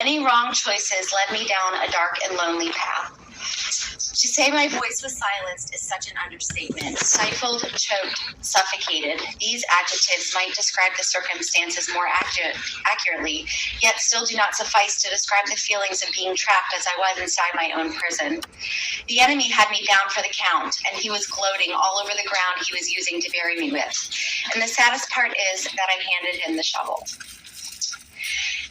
Many wrong choices led me down a dark and lonely path. To say my voice was silenced is such an understatement. Stifled, choked, suffocated. These adjectives might describe the circumstances more accurately, yet still do not suffice to describe the feelings of being trapped as I was inside my own prison. The enemy had me down for the count, and he was gloating all over the ground he was using to bury me with. And the saddest part is that I handed him the shovel.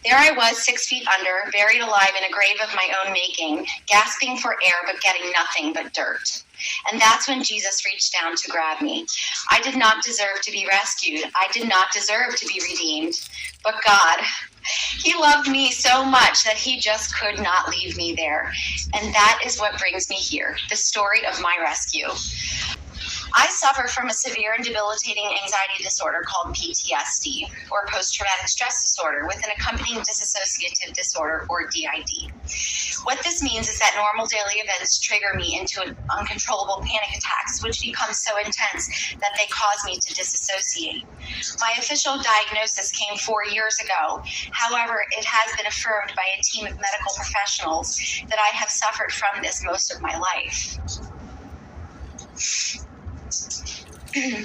There I was, 6 feet under, buried alive in a grave of my own making, gasping for air but getting nothing but dirt. And that's when Jesus reached down to grab me. I did not deserve to be rescued. I did not deserve to be redeemed. But God, He loved me so much that He just could not leave me there. And that is what brings me here, the story of my rescue. I suffer from a severe and debilitating anxiety disorder called PTSD, or post-traumatic stress disorder, with an accompanying dissociative disorder, or DID. What this means is that normal daily events trigger me into uncontrollable panic attacks, which become so intense that they cause me to disassociate. My official diagnosis came 4 years ago. However, it has been affirmed by a team of medical professionals that I have suffered from this most of my life.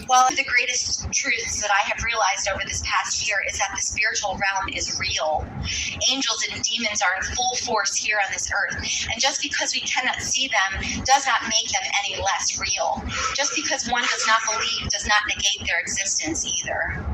One of the greatest truths that I have realized over this past year is that the spiritual realm is real. Angels and demons are in full force here on this earth, and just because we cannot see them does not make them any less real. Just because one does not believe does not negate their existence either.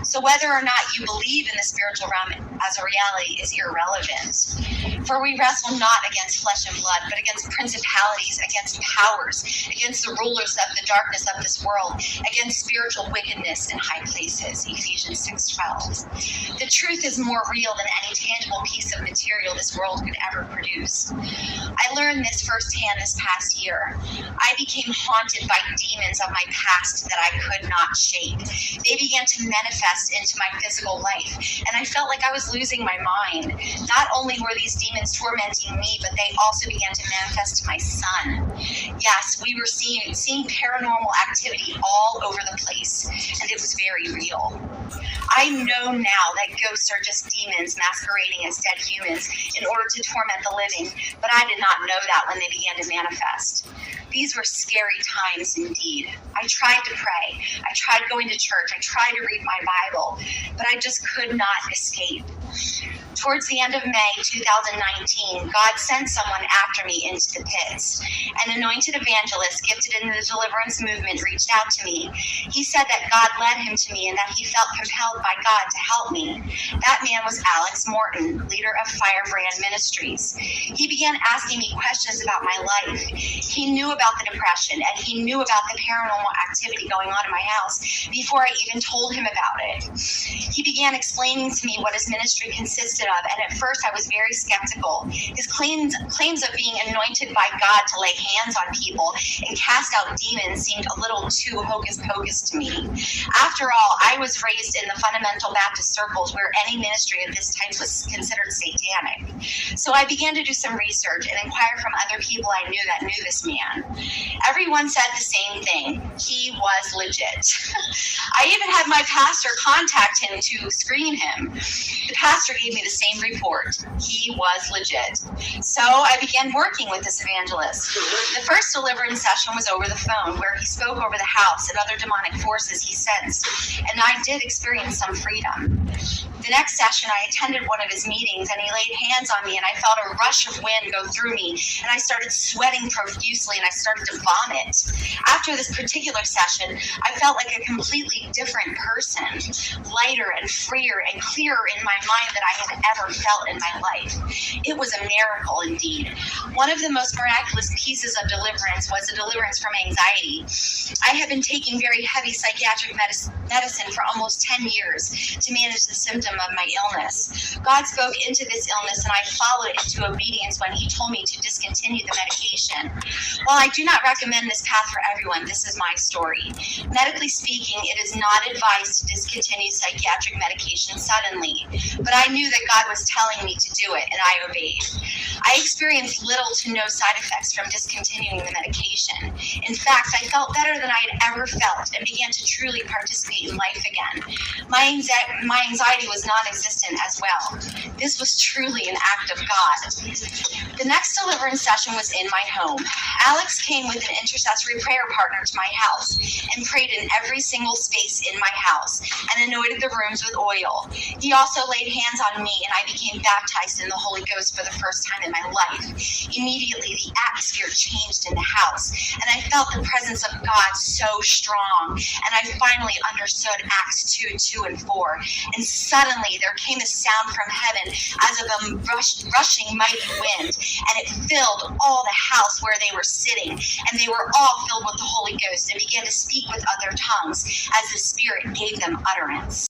So whether or not you believe in the spiritual realm as a reality is irrelevant. For we wrestle not against flesh and blood, but against principalities, against powers, against the rulers of the darkness of this world, against spiritual wickedness in high places, Ephesians 6:12. The truth is more real than any tangible piece of material this world could ever produce. I learned this firsthand this past year. I became haunted by demons of my past that I could not shake. They began to manifest into my physical life, and I felt like I was losing my mind. Not only were these demons tormenting me, but they also began to manifest to my son. Yes, we were seeing paranormal activity all over the place, and it was very real. I know now that ghosts are just demons masquerading as dead humans in order to torment the living, but I did not know that when they began to manifest. These were scary times indeed. I tried to pray. I tried going to church. I tried to read my Bible, but I just could not escape. Towards the end of May 2019, God sent someone after me into the pits. An anointed evangelist gifted in the deliverance movement reached out to me. He said that God led him to me and that he felt compelled by God to help me. That man was Alex Morton, leader of Firebrand Ministries. He began asking me questions about my life. He knew about the depression and he knew about the paranormal activity going on in my house before I even told him about it. He began explaining to me what his ministry consisted of, and at first I was very skeptical. His claims of being anointed by God to lay hands on people and cast out demons seemed a little too hocus pocus to me. After all, I was raised in the fundamental Baptist circles where any ministry of this type was considered satanic. So I began to do some research and inquire from other people I knew that knew this man. Everyone said the same thing. He was legit. I even had my pastor contact him to screen him. The pastor gave me the same report. He was legit. So I began working with this evangelist. The first deliverance session was over the phone, where he spoke over the house and other demonic forces he sensed, and I did experience some freedom. The next session, I attended one of his meetings, and he laid hands on me, and I felt a rush of wind go through me, and I started sweating profusely, and I started to vomit. After this particular session, I felt like a completely different person, lighter and freer and clearer in my mind than I had ever felt in my life. It was a miracle indeed. One of the most miraculous pieces of deliverance was the deliverance from anxiety. I have been taking very heavy psychiatric medicine for almost 10 years to manage the symptom of my illness. God spoke into this illness, and I followed into obedience when he told me to discontinue the medication. While I do not recommend this path for everyone, this is my story. Medically speaking, it is not advised to discontinue psychiatric medication suddenly, but I knew that God was telling me to do it, and I obeyed. I experienced little to no side effects from discontinuing the medication. In fact, I felt better than I had ever felt and began to truly participate in life again. My anxiety was was non-existent as well. This was truly an act of God. The next deliverance session was in my home. Alex came with an intercessory prayer partner to my house and prayed in every single space in my house and anointed the rooms with oil. He also laid hands on me and I became baptized in the Holy Ghost for the first time in my life. Immediately, the atmosphere changed in the house and I felt the presence of God so strong, and I finally understood Acts 2:2 and 4. And suddenly there came a sound from heaven as of a rushing mighty wind, and it filled all the house where they were sitting, and they were all filled with the Holy Ghost and began to speak with other tongues as the Spirit gave them utterance.